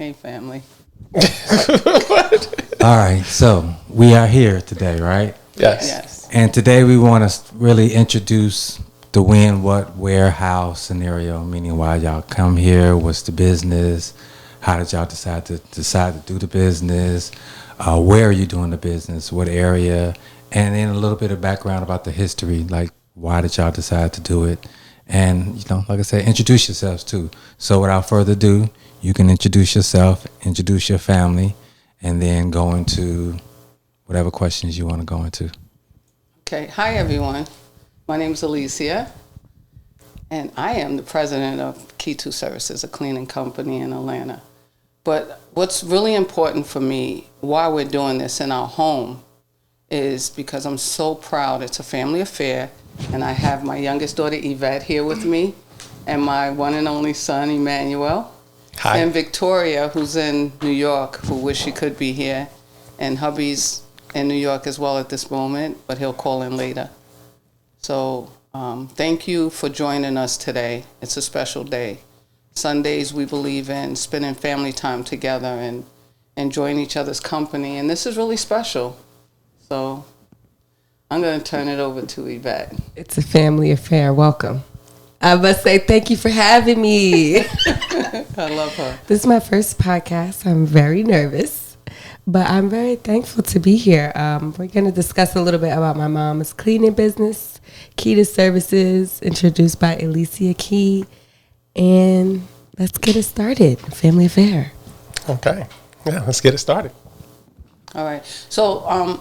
Hey, family. All right, so we are here today, right? Yes. And today we want to really introduce the when, what, where, how scenario, meaning why y'all come here, what's the business, how did y'all decide to do the business, where are you doing the business, what area, and then a little bit of background about the history, like why did y'all decide to do it, and like I said, introduce yourselves too. So without further ado, you can introduce yourself, introduce your family, and then go into whatever questions you want to go into. Okay. Hi, everyone. My name is Eleasea, and I am the president of Key 2 Services, a cleaning company in Atlanta. But what's really important for me, why we're doing this in our home, is because I'm so proud. It's a family affair, and I have my youngest daughter, Yvette, here with me, and my one and only son, Emmanuel. Hi. And Victoria, who's in New York, who wish she could be here, and hubby's in New York as well at this moment, but he'll call in later. So thank you for joining us today. It's a special day. Sundays we believe in spending family time together and enjoying each other's company, and this is really special. So I'm going to turn it over to Yvette. It's a family affair. Welcome. I must say thank you for having me. I love her. This is my first podcast. I'm very nervous, but I'm very thankful to be here. We're going to discuss a little bit about my mom's cleaning business, Key 2 Services, introduced by Eleasea Key, and let's get it started. Family affair. Okay. Yeah, let's get it started. All right. So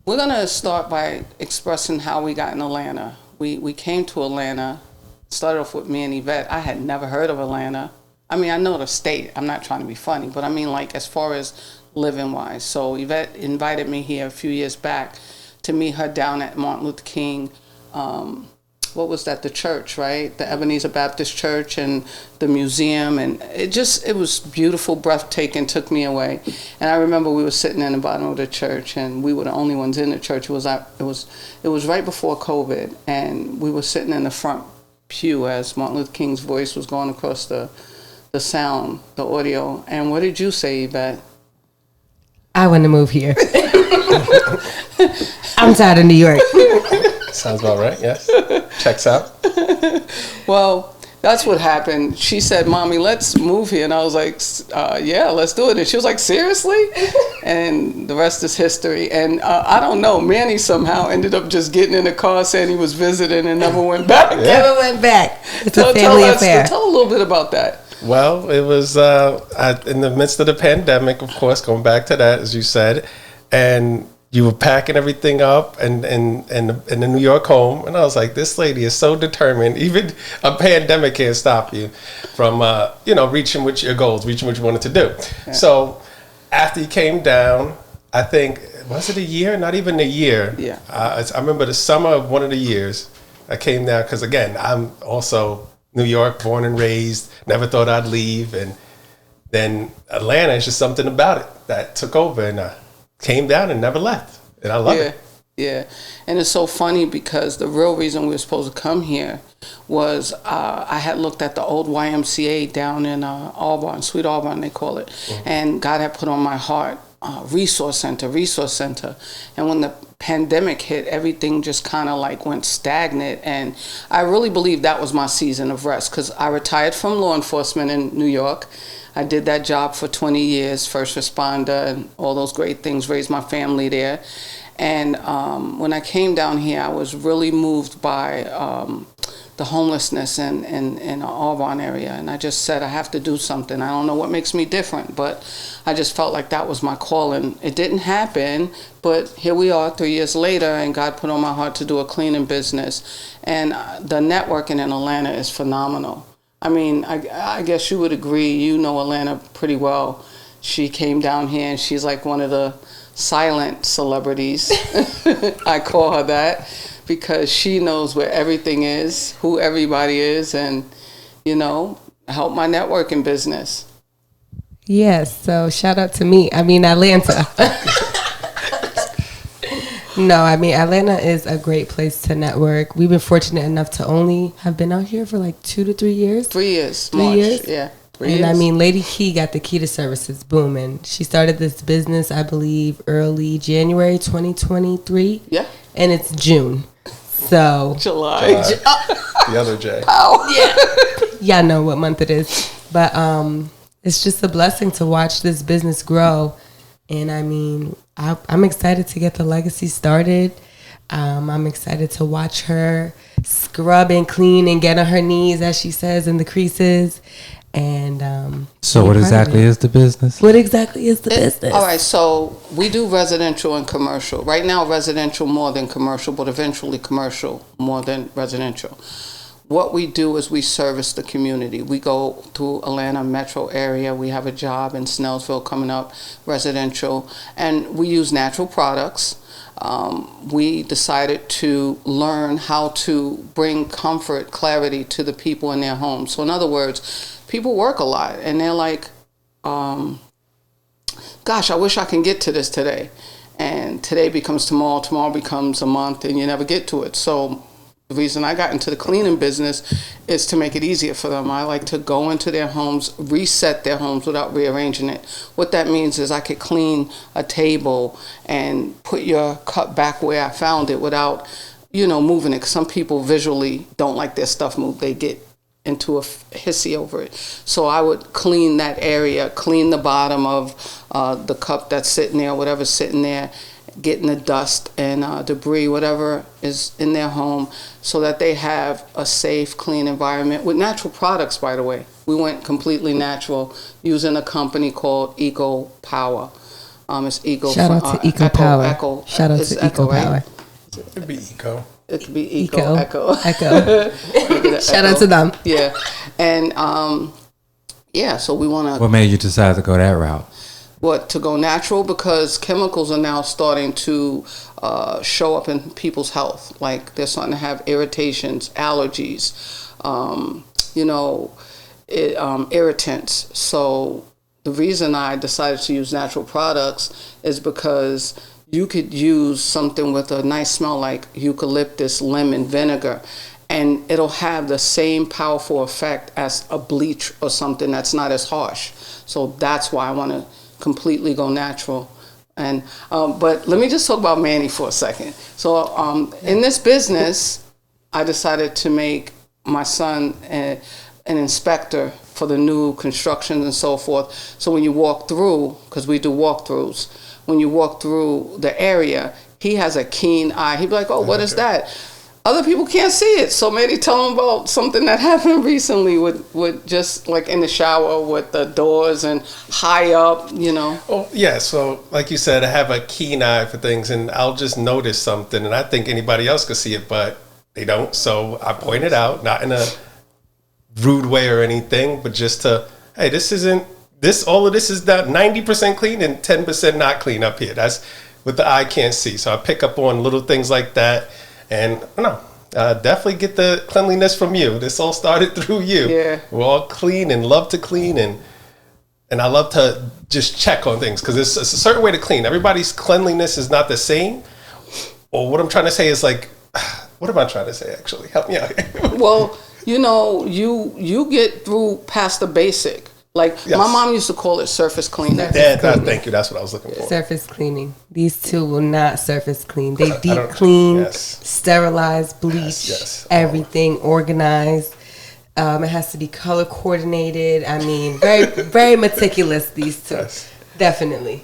we're going to start by expressing how we got in Atlanta. We came to Atlanta, started off with me and Yvette. I had never heard of Atlanta. I mean, I know the state. I'm not trying to be funny, but I mean, like, as far as living-wise. So Yvette invited me here a few years back to meet her down at Martin Luther King, what was that, the church, right? The Ebenezer Baptist Church and the museum. And it was beautiful, breathtaking, took me away. And I remember we were sitting in the bottom of the church, and we were the only ones in the church. It was right before COVID, and we were sitting in the front pew as Martin Luther King's voice was going across the sound, the audio. And what did you say, Yvette? I want to move here. I'm tired of New York. Sounds about right, yes. Checks out. Well, that's what happened. She said, "Mommy, let's move here." And I was like, yeah, let's do it. And she was like, "Seriously?" And the rest is history. And I don't know, Manny somehow ended up just getting in the car saying he was visiting and never went back. Yeah. Never went back. It's a family affair. Tell a little bit about that. Well, it was in the midst of the pandemic, of course, going back to that, as you said, and you were packing everything up and in the New York home. And I was like, this lady is so determined. Even a pandemic can't stop you from, reaching with your goals, reaching what you wanted to do. Yeah. So after you came down, I think, was it a year? Not even a year. Yeah. I remember the summer of one of the years I came down, because, again, I'm also New York, born and raised, never thought I'd leave. And then Atlanta is just something about it that took over, and came down and never left. And I love it. Yeah. And it's so funny because the real reason we were supposed to come here was I had looked at the old YMCA down in Auburn, Sweet Auburn, they call it. Mm-hmm. And God had put on my heart, resource center. And when the pandemic hit, everything just kind of like went stagnant. And I really believe that was my season of rest, because I retired from law enforcement in New York. I did that job for 20 years, first responder, and all those great things, raised my family there. And when I came down here, I was really moved by the homelessness in the Auburn area. And I just said, I have to do something. I don't know what makes me different, but I just felt like that was my calling. It didn't happen, but here we are 3 years later, and God put on my heart to do a cleaning business. And the networking in Atlanta is phenomenal. I mean, I guess you would agree. You know Atlanta pretty well. She came down here, and she's like one of the silent celebrities. I call her that, because she knows where everything is, who everybody is, and, help my networking business. Yes, so shout out to me. Atlanta. No, Atlanta is a great place to network. We've been fortunate enough to only have been out here for like 2 to 3 years. 3 years. 3 years? Yeah. And I mean, Lady Key got the key to services booming. She started this business, I believe, early January 2023. Yeah. And it's June. So July. The other J. Oh, yeah. Y'all know what month it is. But it's just a blessing to watch this business grow. And I mean, I'm excited to get the legacy started. I'm excited to watch her scrub and clean and get on her knees, as she says, in the creases. And so what exactly is the business? What exactly is the business? All right, so we do residential and commercial. Right now, residential more than commercial, but eventually commercial more than residential. What we do is we service the community. We go through Atlanta metro area. We have a job in Snellsville coming up, residential, and we use natural products. We decided to learn how to bring comfort, clarity to the people in their homes. So in other words, people work a lot and they're like, gosh, I wish I can get to this today. And today becomes tomorrow, tomorrow becomes a month, and you never get to it. So the reason I got into the cleaning business is to make it easier for them. I like to go into their homes, reset their homes without rearranging it. What that means is I could clean a table and put your cup back where I found it without, moving it. 'Cause some people visually don't like their stuff moved. They get into a hissy over it. So I would clean that area, clean the bottom of the cup that's sitting there, whatever's sitting there, getting the dust and debris, whatever is in their home, so that they have a safe, clean environment with natural products, by the way. We went completely natural using a company called Eco Power. It's Eco. Shout out to Eco Power. Echo. Shout out to Eco Power. Right? It'd be Eco. It could be Eco. Echo. Shout out to them. Yeah. And so we want to. What made you decide to go that route? To go natural? Because chemicals are now starting to show up in people's health. Like they're starting to have irritations, allergies, irritants. So the reason I decided to use natural products is because you could use something with a nice smell like eucalyptus, lemon, vinegar, and it'll have the same powerful effect as a bleach or something that's not as harsh. So that's why I want to completely go natural. And but let me just talk about Manny for a second. So in this business, I decided to make my son an inspector for the new constructions and so forth. So when you walk through, because we do walkthroughs, when you walk through the area, he has a keen eye. He'd be like, "Oh, what is that?" Other people can't see it. So maybe tell him about something that happened recently with just like in the shower with the doors and high up, Oh, yeah. So like you said, I have a keen eye for things, and I'll just notice something, and I think anybody else could see it, but they don't. So I point it out, not in a rude way or anything, but just to, hey, all of this is not 90% clean and 10% not clean up here. That's what the eye can't see. So I pick up on little things like that. And definitely get the cleanliness from you. This all started through you. Yeah. We're all clean and love to clean. And I love to just check on things because it's a certain way to clean. Everybody's cleanliness is not the same. Or what I'm trying to say is like, what am I trying to say actually? Help me out here. Well, you get through past the basic. Like Yes. my mom used to call it surface cleaning. Thank you. That's what I was looking for. Surface cleaning. These two will not surface clean. They deep clean, Yes. sterilize, bleach, Yes. everything organized. It has to be color coordinated. I mean, very, very meticulous, these two. Yes. Definitely.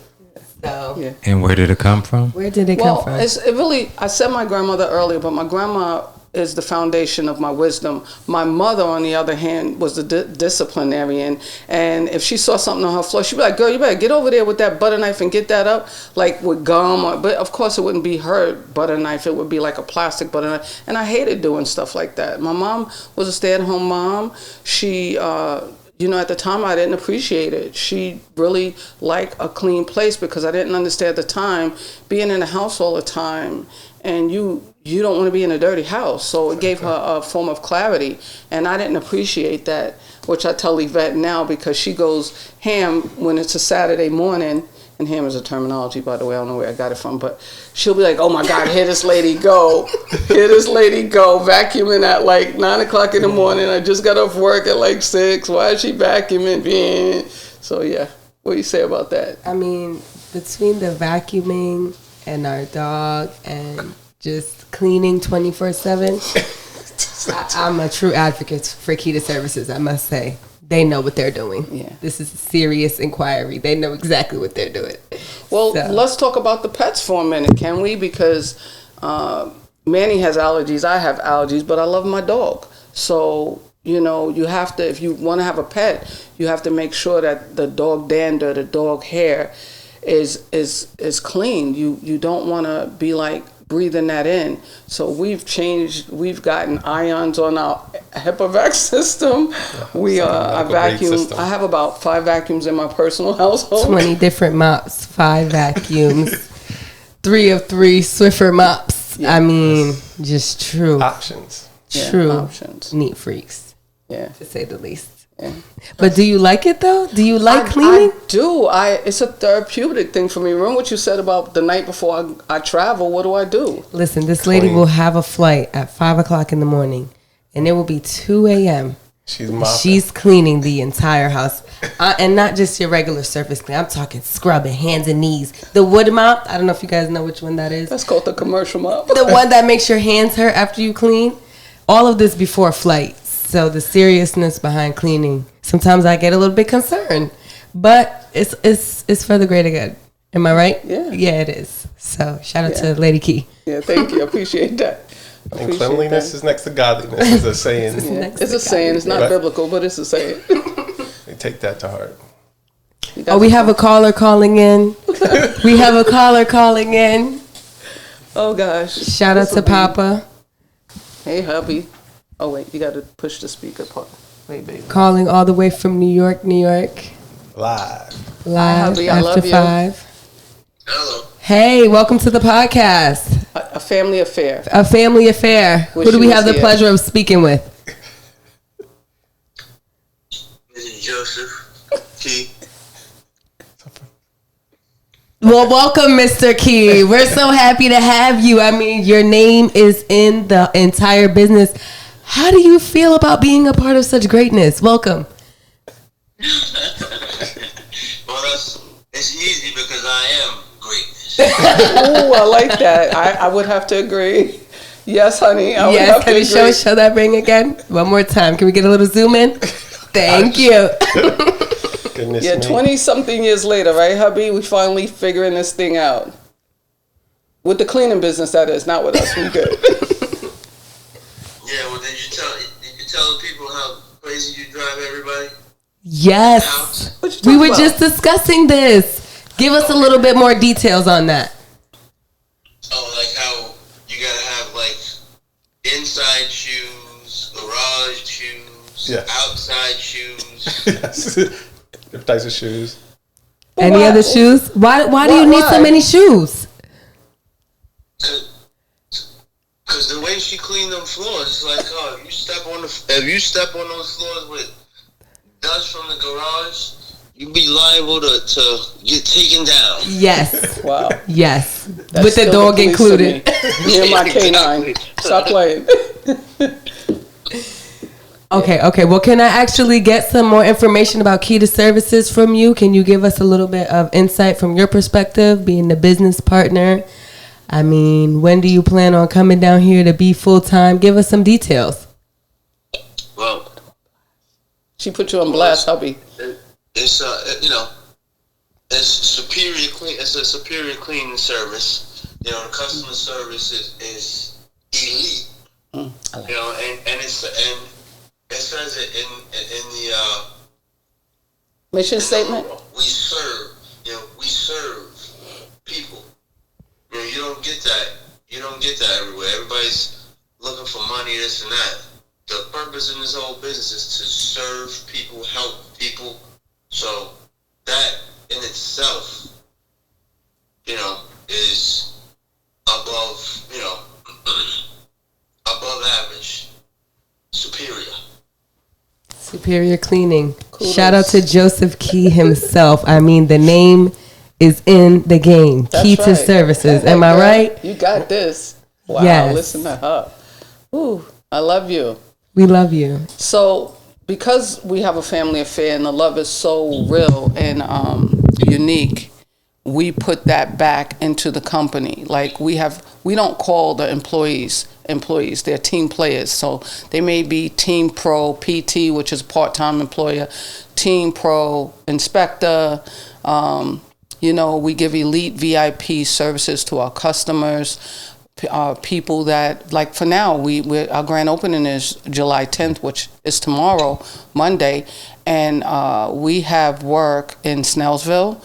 So, Yeah. And where did it come from? where did it Well, come from? it really, I said my grandmother earlier, but my grandma is the foundation of my wisdom. My mother, on the other hand, was the disciplinarian. And if she saw something on her floor, she'd be like, "Girl, you better get over there with that butter knife and get that up," like with gum. But of course, it wouldn't be her butter knife. It would be like a plastic butter knife. And I hated doing stuff like that. My mom was a stay-at-home mom. She, at the time, I didn't appreciate it. She really liked a clean place because I didn't understand at the time being in the house all the time. And you don't want to be in a dirty house. So it gave her a form of clarity. And I didn't appreciate that, which I tell Yvette now because she goes ham when it's a Saturday morning and ham is a terminology, by the way, I don't know where I got it from, but she'll be like, oh my God, here this lady go. Here this lady go, vacuuming at like 9 o'clock in the morning. I just got off work at like 6. Why is she vacuuming? So yeah, what do you say about that? I mean, between the vacuuming and our dog and just cleaning 24/7, I'm a true advocate for Kita Services, I must say. They know what they're doing. Yeah. This is a serious inquiry. They know exactly what they're doing. Well, let's talk about the pets for a minute, can we? Because Manny has allergies, I have allergies, but I love my dog. So, you know, you have to, if you want to have a pet, you have to make sure that the dog dander, the dog hair is clean. You don't want to be like breathing that in. So we've gotten ions on our HEPA system. I vacuum. I have about 5 vacuums in my personal household. 20 different mops, 5 vacuums, 3 of 3 Swiffer mops. Yeah. I mean, just true. Options. True. Options. Neat freaks. Yeah. To say the least. Yeah. But do you like it though? Do you like cleaning? I do. It's a therapeutic thing for me. Remember what you said about the night before I travel? What do? Listen, this lady will have a flight at 5 o'clock in the morning, and it will be 2 a.m. She's cleaning the entire house, and not just your regular surface clean. I'm talking scrubbing hands and knees. The wood mop. I don't know if you guys know which one that is. That's called the commercial mop. The one that makes your hands hurt after you clean. All of this before flight. So the seriousness behind cleaning, sometimes I get a little bit concerned, but it's for the greater good. Am I right? Yeah. Yeah, it is. So shout out to Lady Key. Yeah, thank you. I appreciate that. And cleanliness is next to godliness is a saying. It's a saying. It's not biblical, but it's a saying. They take that to heart. Oh, we have a caller calling in. We have a caller calling in. Oh, gosh. Shout out to Papa. Hey, hubby. Oh, wait. You got to push the speaker part. Wait, baby. Calling all the way from New York, New York. Live. Hi, hubby. I After love 5. Hello. Hey, welcome to the podcast. A family affair. A family affair. Wish Who do we you have was the here. pleasure of speaking with? This is Joseph Key. Well, welcome, Mr. Key. We're so happy to have you. I mean, your name is in the entire business. How do you feel about being a part of such greatness? Welcome. Well, it's easy because I am greatness. Oh, I like that. I would have to agree. Yes, honey. I would have Can to you agree. show that ring again? One more time. Can we get a little zoom in? Thank you. Goodness Yeah, me. 20-something years later, right, hubby? We finally figuring this thing out. With the cleaning business, that is. Not with us. We good. Yeah, well, did you tell the people how crazy you drive everybody? Yes. What you We talking were about? just discussing this. Give us a little bit more details on that. Oh, like how you gotta have like inside shoes, garage shoes, Yes. outside shoes. Yes. Different types of shoes. Any Why- other shoes? Why do you need so why? many shoes? Cause the way she cleaned them floors, it's like, oh, if you step on those floors with dust from the garage, you'd be liable to get taken down. Yes. Wow. Yes. That's With the still dog police to included. Me and my canine. Stop playing. Okay. Well, can I actually get some more information about Kita Services from you? Can you give us a little bit of insight from your perspective, being the business partner? I mean, when do you plan on coming down here to be full-time? Give us some details. Well, She put you on blast, hubby. it's it's superior clean. It's a superior cleaning service. You know, the customer service is elite. You know, and it says it in the Mission statement? we serve people. You know, you don't get that everywhere. Everybody's looking for money, this and that. The purpose in this whole business is to serve people, help people. So that in itself, you know, is above average, superior. Superior Cleaning. Kudos. Shout out to Joseph Key himself. I mean, the name is in the game. That's Key to right. services. Am I Girl, right? You got this. Wow, Yes. listen to her. Ooh, I love you. We love you. So, because we have a family affair and the love is so real and unique, we put that back into the company. Like we don't call the employees, they're team players. So they may be Team Pro PT, which is a part-time employer, Team Pro Inspector. We give elite VIP services to our customers. People that, like for now, our grand opening is July 10th, which is tomorrow, Monday, and we have work in Snellsville,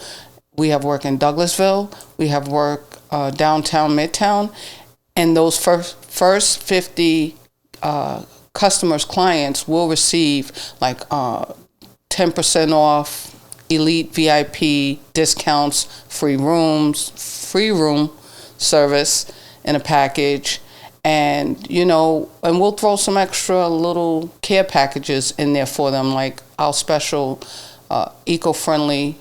we have work in Douglasville, we have work downtown, Midtown, and those first 50 customers, clients will receive like 10% off, elite VIP discounts, free room service in a package, and and we'll throw some extra little care packages in there for them, like our special eco-friendly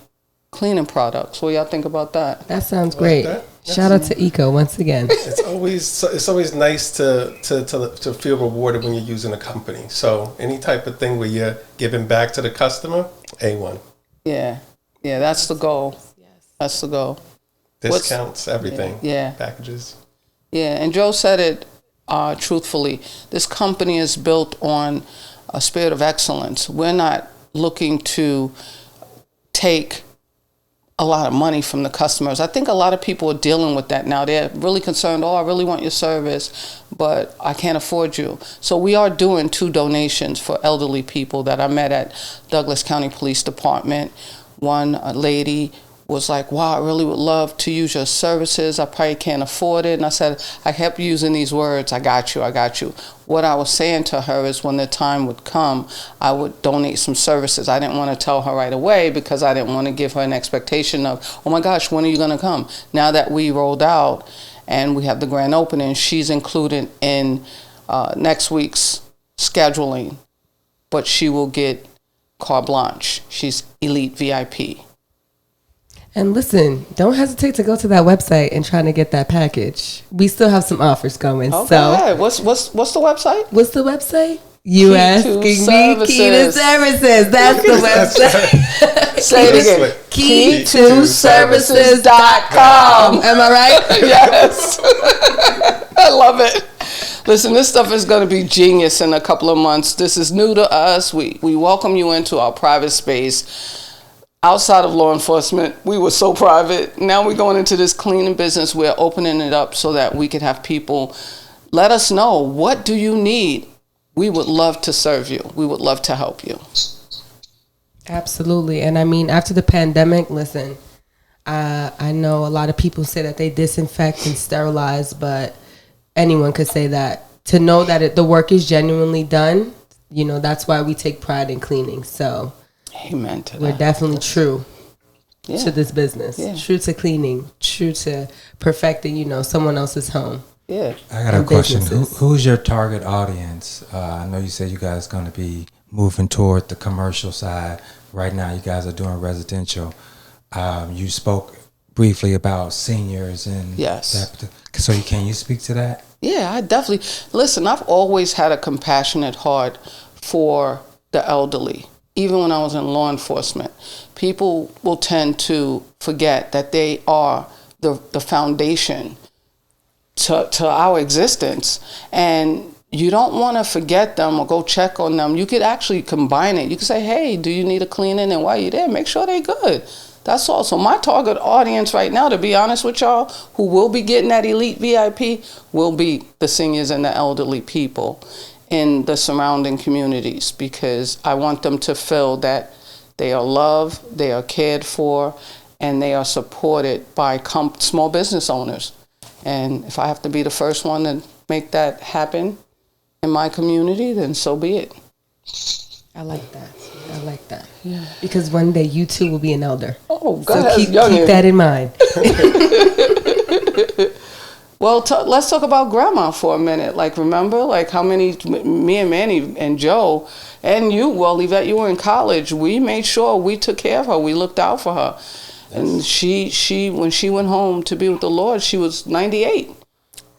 cleaning products. What y'all think about that? That sounds great. Shout out to Eco once again. It's always nice to feel rewarded when you're using a company. So any type of thing where you're giving back to the customer, A1. Yeah, that's the goal. That's the goal. Discounts, everything. Yeah. Packages. Yeah, and Joe said it truthfully. This company is built on a spirit of excellence. We're not looking to take a lot of money from the customers. I think a lot of people are dealing with that now. They're really concerned, I really want your service, but I can't afford you. So we are doing 2 donations for elderly people that I met at Douglas County Police Department. One lady was like, wow, I really would love to use your services. I probably can't afford it. And I said, I kept using these words, I got you. What I was saying to her is when the time would come, I would donate some services. I didn't want to tell her right away because I didn't want to give her an expectation of, oh my gosh, when are you going to come? Now that we rolled out and we have the grand opening, she's included in next week's scheduling, but she will get carte blanche. She's elite VIP. And listen, don't hesitate to go to that website and try to get that package. We still have some offers going. Okay. So What's the website? What's the website? You asking me? Key to Services. That's the website. Say it again. Key2services.com. Am I right? Yes. I love it. Listen, this stuff is going to be genius in a couple of months. This is new to us. We welcome you into our private space. Outside of law enforcement, we were so private. Now we're going into this cleaning business. We're opening it up so that we could have people let us know, what do you need? We would love to serve you. We would love to help you. Absolutely. And I mean, after the pandemic, listen, I know a lot of people say that they disinfect and sterilize, but anyone could say that. To know that the work is genuinely done, that's why we take pride in cleaning. So amen to that. We're definitely true to this business. Yeah. True to cleaning. True to perfecting, someone else's home. Yeah. I got a question. Who's your target audience? I know you said you guys going to be moving toward the commercial side. Right now, you guys are doing residential. You spoke briefly about seniors and yes. So can you speak to that? Yeah, I definitely. Listen, I've always had a compassionate heart for the elderly. Even when I was in law enforcement, people will tend to forget that they are the foundation to our existence. And you don't want to forget them or go check on them. You could actually combine it. You could say, hey, do you need a cleaning? And while you're there, make sure they're good. That's all. So my target audience right now, to be honest with y'all, who will be getting that elite VIP, will be the seniors and the elderly people in the surrounding communities, because I want them to feel that they are loved, they are cared for, and they are supported by small business owners. And if I have to be the first one to make that happen in my community, then so be it. I like that. Yeah. Because one day you too will be an elder. Oh, go so ahead. keep that in mind. Well, let's talk about grandma for a minute. Like, remember, like how many, me and Manny and Joe and you, well, Yvette, you were in college. We made sure we took care of her. We looked out for her. And she when she went home to be with the Lord, she was 98.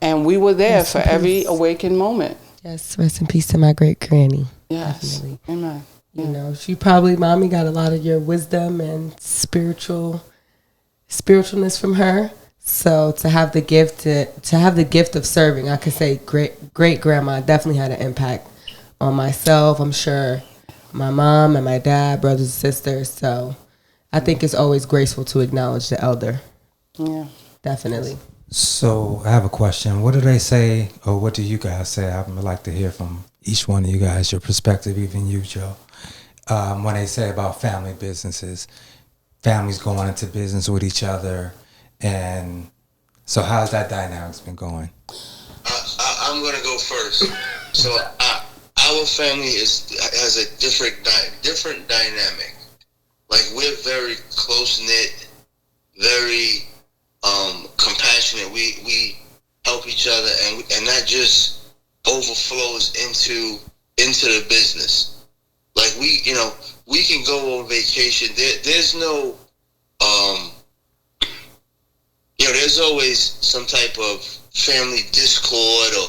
And we were there for every awakened moment. Yes, rest in peace to my great granny. Yes. Definitely. Amen. Yeah. You know, she probably, mommy got a lot of your wisdom and spiritualness from her. So to have the gift of serving, I could say great grandma definitely had an impact on myself. I'm sure my mom and my dad, brothers and sisters. So I think it's always graceful to acknowledge the elder. Yeah. Definitely. So I have a question. What do they say, or what do you guys say? I would like to hear from each one of you guys, your perspective, even you, Joe. When they say about family businesses, families going into business with each other, and so how's that dynamic's been going? I'm gonna go first. So our family has a different dynamic. Like, we're very close knit, very compassionate. We help each other, and that just overflows into the business. Like, we can go on vacation. There's no there's always some type of family discord or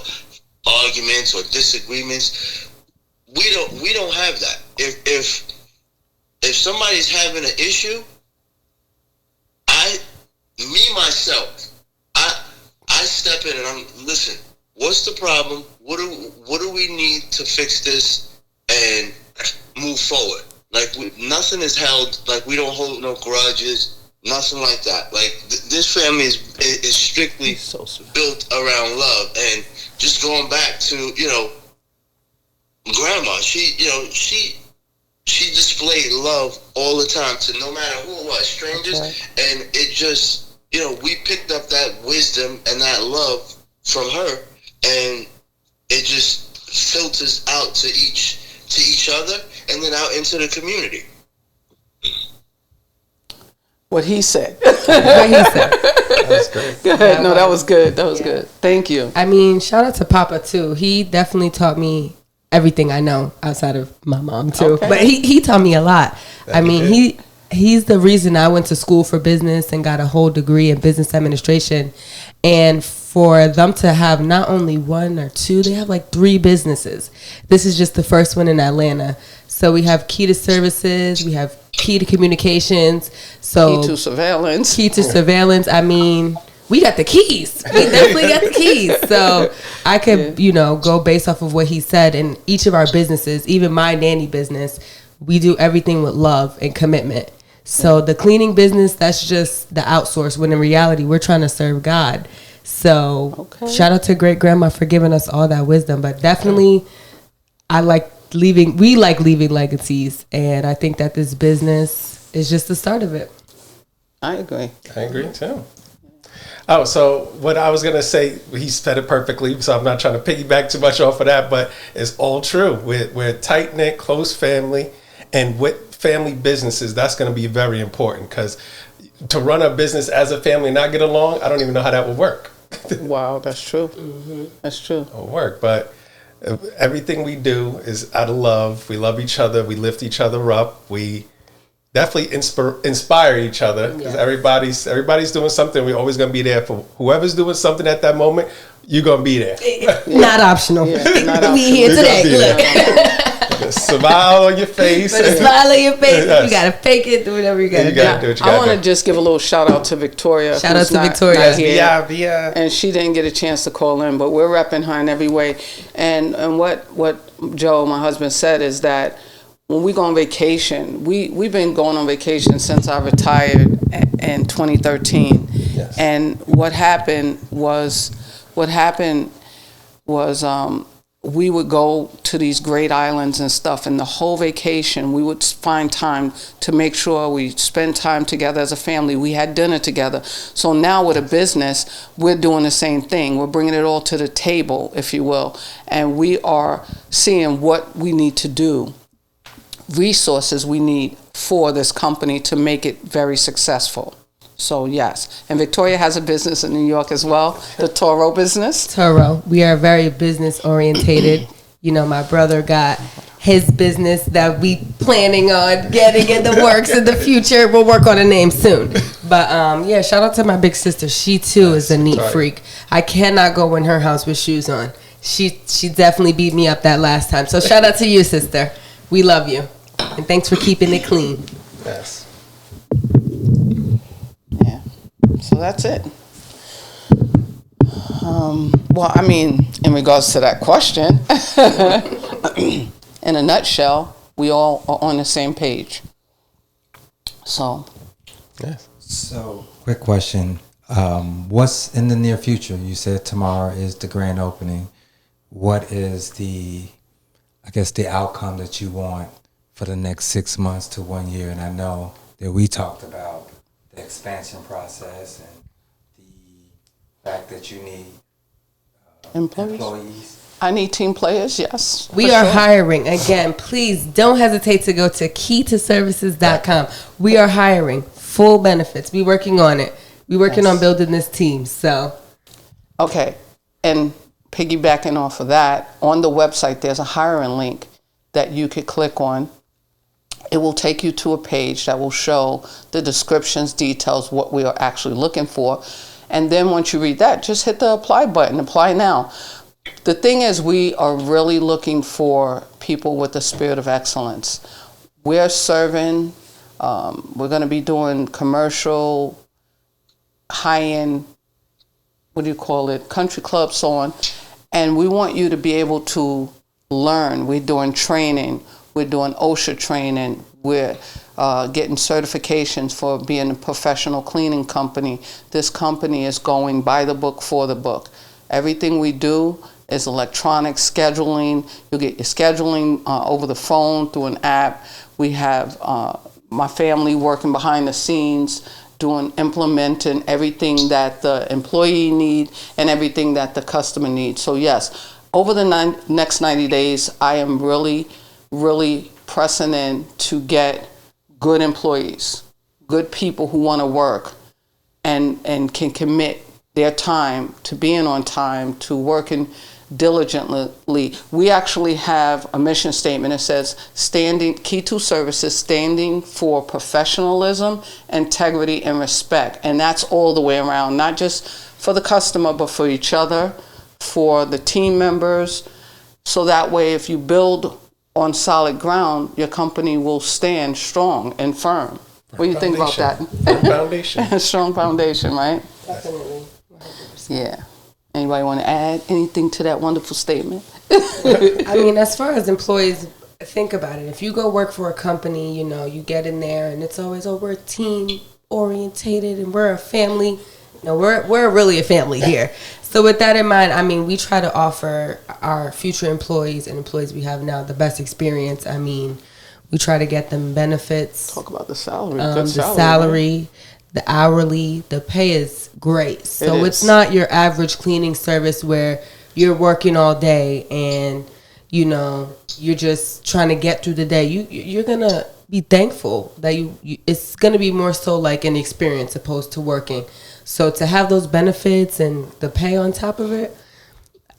arguments or disagreements. We don't have that. If somebody's having an issue, myself, I step in and listen, what's the problem? What do we need to fix this and move forward? Like, nothing is held, like, we don't hold no grudges, nothing like that. Like, this family is strictly built around love. And just going back to, grandma, she displayed love all the time to no matter who it was, strangers. Okay. And it just, we picked up that wisdom and that love from her, and it just filters out to each other and then out into the community. What he said. That was great. Go ahead. No, that was good. That was good. Thank you. I mean, shout out to Papa too. He definitely taught me everything I know outside of my mom too. Okay. But he taught me a lot. He's the reason I went to school for business and got a whole degree in business administration. And for them to have not only one or two, they have like 3 businesses. This is just the first one in Atlanta. So we have Key to Services, we have Key to Communications. So Key to Surveillance. Key to Surveillance. I mean, we got the keys. We definitely got the keys. So I could, go based off of what he said. In each of our businesses, even my nanny business, we do everything with love and commitment. So the cleaning business, that's just the outsource, when in reality, we're trying to serve God. So shout out to great grandma for giving us all that wisdom. But definitely, we like leaving legacies. And I think that this business is just the start of it. I agree too. Oh, so what I was going to say, he said it perfectly, so I'm not trying to piggyback too much off of that, but it's all true. We're a tight-knit, close family, and with family businesses, that's going to be very important, because to run a business as a family and not get along, I don't even know how that would work. Wow, that's true. Mm-hmm. That's true. It will work, but everything we do is out of love. We love each other. We lift each other up. We definitely inspire each other, because everybody's doing something. We're always going to be there for whoever's doing something at that moment. You're going to be there. Not optional. Yeah, not optional. We here today. Look. Smile on your face. Put a smile on your face. Yes. You got to fake it. Do whatever you got to do. I want to just give a little shout out to Victoria. Shout out to Victoria. Yeah. And she didn't get a chance to call in, but we're repping her in every way. And what Joe, my husband, said is that when we go on vacation, we've been going on vacation since I retired in 2013. Yes. And what happened was we would go to these great islands and stuff, and the whole vacation we would find time to make sure we spend time together as a family. We had dinner together. So now with a business, we're doing the same thing. We're bringing it all to the table, if you will, and we are seeing what we need to do, resources we need for this company to make it very successful. So yes, and Victoria has a business in New York as well, the Toro business. Toro, we are very business orientated. My brother got his business that we planning on getting in the works in the future. We'll work on a name soon. But yeah, shout out to my big sister. She too is a neat Right. freak. I cannot go in her house with shoes on. She definitely beat me up that last time. So shout out to you, sister. We love you, and thanks for keeping it clean. Yes. Yeah. So that's it. Well, I mean, in regards to that question, in a nutshell, we all are on the same page. So, Yes. So, quick question. What's in the near future? You said tomorrow is the grand opening. What is the outcome that you want for the next 6 months to 1 year? And I know that we talked about the expansion process and the fact that you need employees. I need team players, yes. We for are sure. hiring. Again, please don't hesitate to go to keytoservices.com. We are hiring. Full benefits. We working on it. We working on building this team. So, Okay, and piggybacking off of that, on the website there's a hiring link that you could click on. It will take you to a page that will show the descriptions, details, what we are actually looking for. And then once you read that, just hit the apply button, apply now. The thing is, we are really looking for people with the spirit of excellence. We're serving, we're going to be doing commercial, high-end, country clubs, so on. And we want you to be able to learn. We're doing training. We're doing OSHA training. We're getting certifications for being a professional cleaning company. This company is going by the book, for the book. Everything we do is electronic scheduling. You'll get your scheduling over the phone through an app. We have my family working behind the scenes, implementing everything that the employee need and everything that the customer needs. So yes, over the next 90 days, I am really, really pressing in to get good employees, good people who want to work and can commit their time to being on time, to working diligently. We actually have a mission statement that says Key to Services, standing for professionalism, integrity, and respect. And that's all the way around, not just for the customer, but for each other, for the team members. So that way, if you build on solid ground, your company will stand strong and firm. What do you think about that? Foundation. Strong foundation, right? definitely. Yeah. Anybody want to add anything to that wonderful statement? I mean, as far as employees, think about it. If you go work for a company, you get in there and it's always, we're team orientated and we're a family. No, we're really a family here. So with that in mind, I mean, we try to offer our future employees and employees we have now the best experience. I mean, we try to get them benefits. Talk about the salary. The salary, right? The hourly, the pay is great. So it's not your average cleaning service where you're working all day and, you're just trying to get through the day. You're going to be thankful that it's going to be more so like an experience opposed to working. So to have those benefits and the pay on top of it,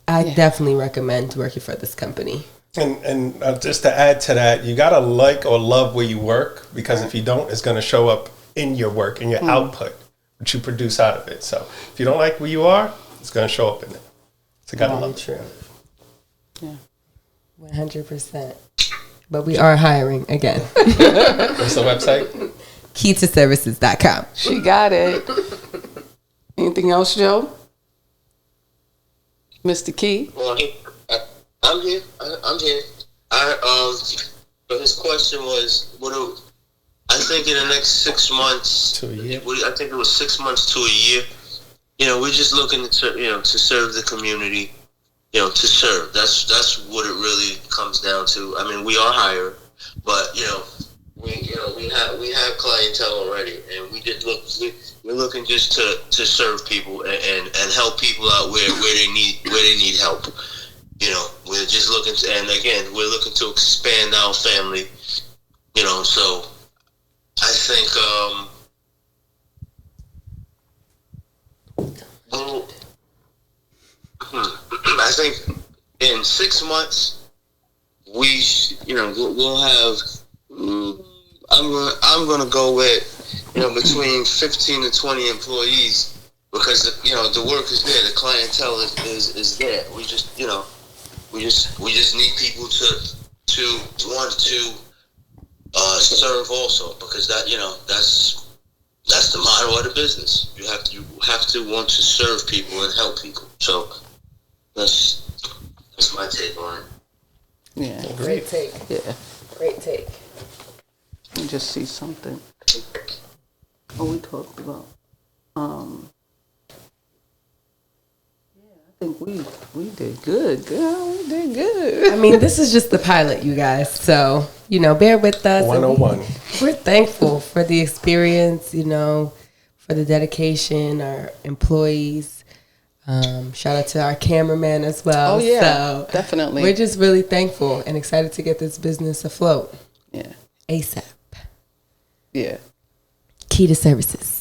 I definitely recommend working for this company. And just to add to that, you got to like or love where you work, because if you don't, it's going to show up in your work, in your output, what you produce out of it. So if you don't like where you are, it's going to show up in it. So got to love true. it. Yeah. 100%. But we are hiring again. What's the website? Keytoservices.com. She got it. Anything else, Joe? Mr. Key? Well, I'm here. I'm here. But his question was, I think in the next 6 months To a year. I think it was 6 months to a year. We're just looking to serve the community. To serve. That's what it really comes down to. I mean, we are hired, but we have clientele already, and we're looking just to serve people and help people out where they need help. We're just looking to, and again, we're looking to expand our family. So I think I think in 6 months we'll have. I'm gonna go with between 15 to 20 employees, because the work is there, the clientele is there. We just we just need people to want to serve also, because that's the motto of the business. You have to want to serve people and help people. So that's my take on it. Yeah. Great take. Yeah. Great take. Let me just see something. We talked about. I think we did good, girl. We did good. I mean, this is just the pilot, you guys. So, bear with us. 101. We're thankful for the experience, for the dedication, our employees. Shout out to our cameraman as well. Oh, yeah, so definitely. We're just really thankful and excited to get this business afloat. Yeah. ASAP. Yeah. Key to services.